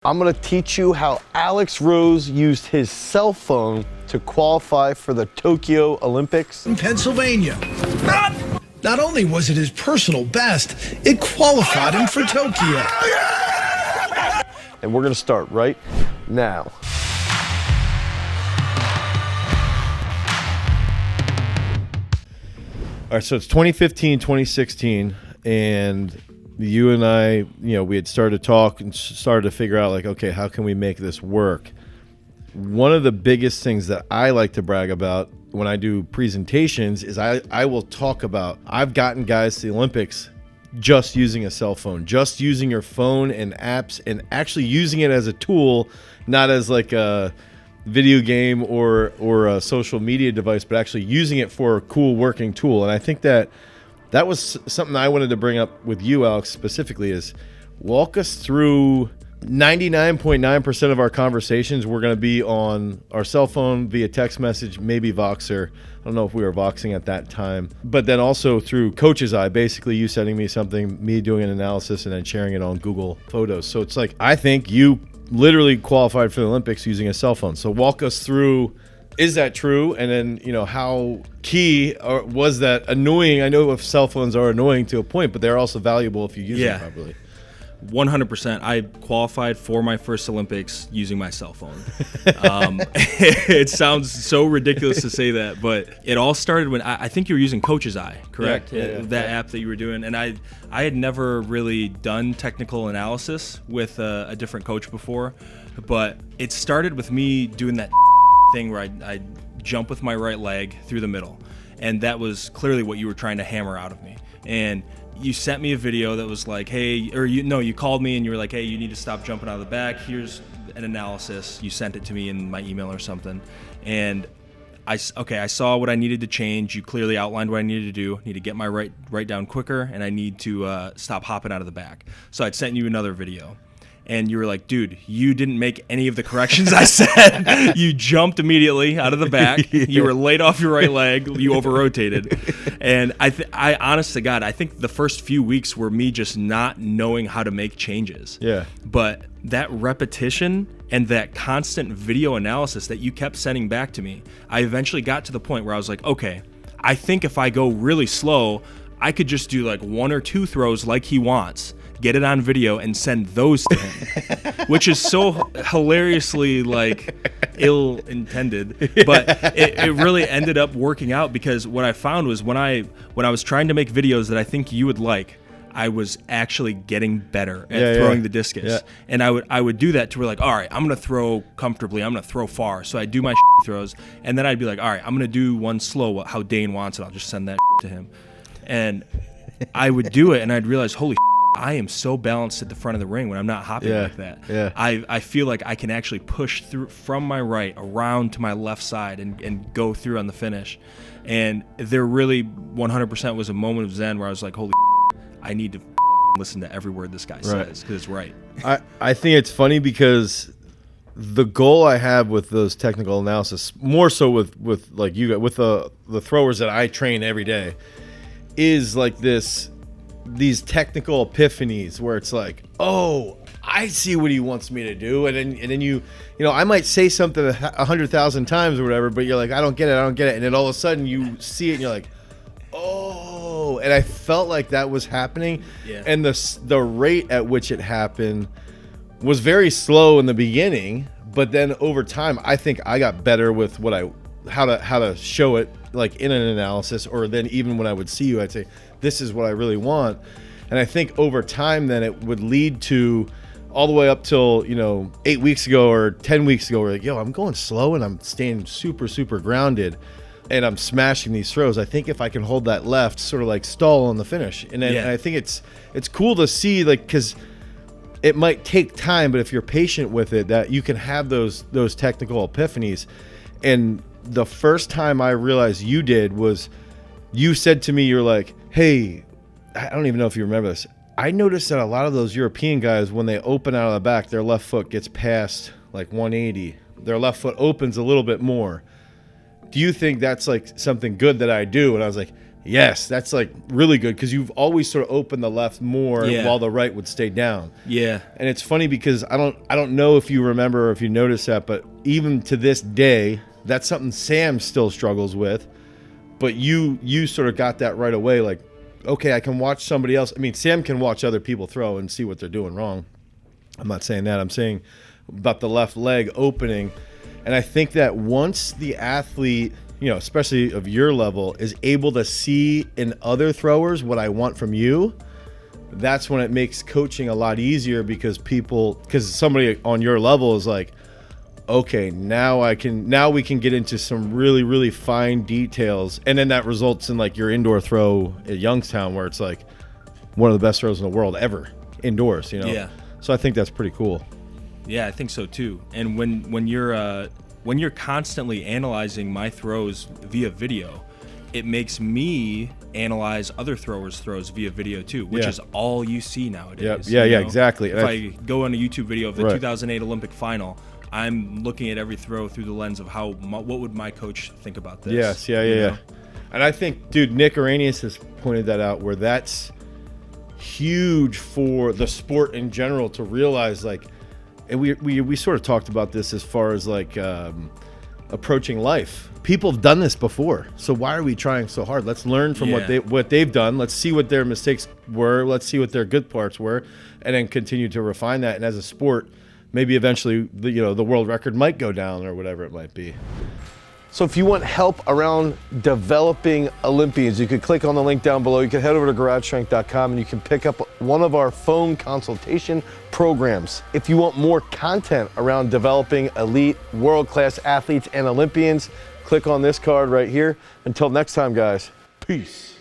I'm gonna teach you how Alex Rose used his cell phone to qualify for the Tokyo Olympics. In Pennsylvania. Not only was it his personal best, it qualified him for Tokyo. And we're gonna start right now. All right, so it's 2015, 2016, and you and I, we had started to talk and started to figure out, like, okay, how can we make this work? One of the biggest things that I like to brag about when I do presentations is I will talk about, I've gotten guys to the Olympics just using a cell phone, just using your phone and apps and actually using it as a tool, not as like a video game or a social media device, but actually using it for a cool working tool. And I think that was something I wanted to bring up with you, Alex, specifically, is walk us through 99.9% of our conversations. We're going to be on our cell phone via text message, maybe Voxer. I don't know if we were Voxing at that time, but then also through Coach's Eye, basically you sending me something, me doing an analysis, and then sharing it on Google Photos. So it's like, I think you literally qualified for the Olympics using a cell phone. So walk us through, is that true? And then, how key was that annoying? I know if cell phones are annoying to a point, but they're also valuable if you use them properly. 100%. I qualified for my first Olympics using my cell phone. It sounds so ridiculous to say that, but it all started when I think you were using Coach's Eye, correct? That app that you were doing. And I had never really done technical analysis with a different coach before, but it started with me doing that thing where I jump with my right leg through the middle. And that was clearly what you were trying to hammer out of me. And you sent me a video that was like, hey, or you called me and you were like, hey, you need to stop jumping out of the back. Here's an analysis. You sent it to me in my email or something. And I saw what I needed to change. You clearly outlined what I needed to do. I need to get my right down quicker, and I need to stop hopping out of the back. So I'd sent you another video. And you were like, dude, you didn't make any of the corrections I said. You jumped immediately out of the back. You were laid off your right leg. You over-rotated. And I honest to God, I think the first few weeks were me just not knowing how to make changes. Yeah. But that repetition and that constant video analysis that you kept sending back to me, I eventually got to the point where I was like, okay, I think if I go really slow, I could just do like one or two throws like he wants, get it on video, and send those to him, which is so hilariously like ill-intended, but it really ended up working out, because what I found was when I was trying to make videos that I think you would like, I was actually getting better at throwing the discus. Yeah. And I would do that to where, like, all right, I'm going to throw comfortably, I'm going to throw far. So I'd do my throws, and then I'd be like, all right, I'm going to do one slow, how Dane wants it. I'll just send that to him. And I would do it, and I'd realize, holy I am so balanced at the front of the ring when I'm not hopping like that. Yeah. I feel like I can actually push through from my right around to my left side and go through on the finish. And there really 100% was a moment of zen where I was like, holy I need to listen to every word this guy says, because it's right. I think it's funny because the goal I have with those technical analysis, more so with like you got with the throwers that I train every day, is like these technical epiphanies where it's like, oh, I see what he wants me to do, and then you I might say something 100,000 times or whatever, but you're like, I don't get it, and then all of a sudden you see it and you're like, oh. And I felt like that was happening, and the rate at which it happened was very slow in the beginning, but then over time I think I got better with how to show it, like in an analysis, or then even when I would see you, I'd say, this is what I really want. And I think over time then it would lead to all the way up till 8 weeks ago or 10 weeks ago, we're like, yo, I'm going slow and I'm staying super, super grounded and I'm smashing these throws. I think if I can hold that left, sort of like stall on the finish. And then I think it's cool to see, like, because it might take time, but if you're patient with it, that you can have those technical epiphanies. And the first time I realized you did was you said to me, you're like, hey, I don't even know if you remember this. I noticed that a lot of those European guys, when they open out of the back, their left foot gets past like 180. Their left foot opens a little bit more. Do you think that's like something good that I do? And I was like, Yes, that's like really good because you've always sort of opened the left more while the right would stay down. Yeah. And it's funny because I don't know if you remember or if you noticed that, but even to this day, that's something Sam still struggles with. But you sort of got that right away. Like, okay, I can watch somebody else. I mean, Sam can watch other people throw and see what they're doing wrong. I'm not saying that. I'm saying about the left leg opening. And I think that once the athlete, especially of your level, is able to see in other throwers what I want from you, that's when it makes coaching a lot easier because somebody on your level is like, okay, now we can get into some really, really fine details. And then that results in like your indoor throw at Youngstown where it's like one of the best throws in the world ever indoors, Yeah. So I think that's pretty cool. Yeah, I think so too. And when you're constantly analyzing my throws via video, it makes me analyze other throwers' throws via video too, which is all you see nowadays. Yeah, exactly. If I go on a YouTube video of the Right. 2008 Olympic final, I'm looking at every throw through the lens of what would my coach think about this? Yes, yeah. And I think, dude, Nick Arrhenius has pointed that out where that's huge for the sport in general to realize, like, and we sort of talked about this as far as like approaching life. People have done this before, so why are we trying so hard? Let's learn from what they've done. Let's see what their mistakes were. Let's see what their good parts were, and then continue to refine that. And as a sport, maybe eventually the world record might go down or whatever it might be. So if you want help around developing Olympians, you could click on the link down below. You can head over to garagestrength.com and you can pick up one of our phone consultation programs. If you want more content around developing elite, world-class athletes and Olympians, click on this card right here. Until next time, guys, peace.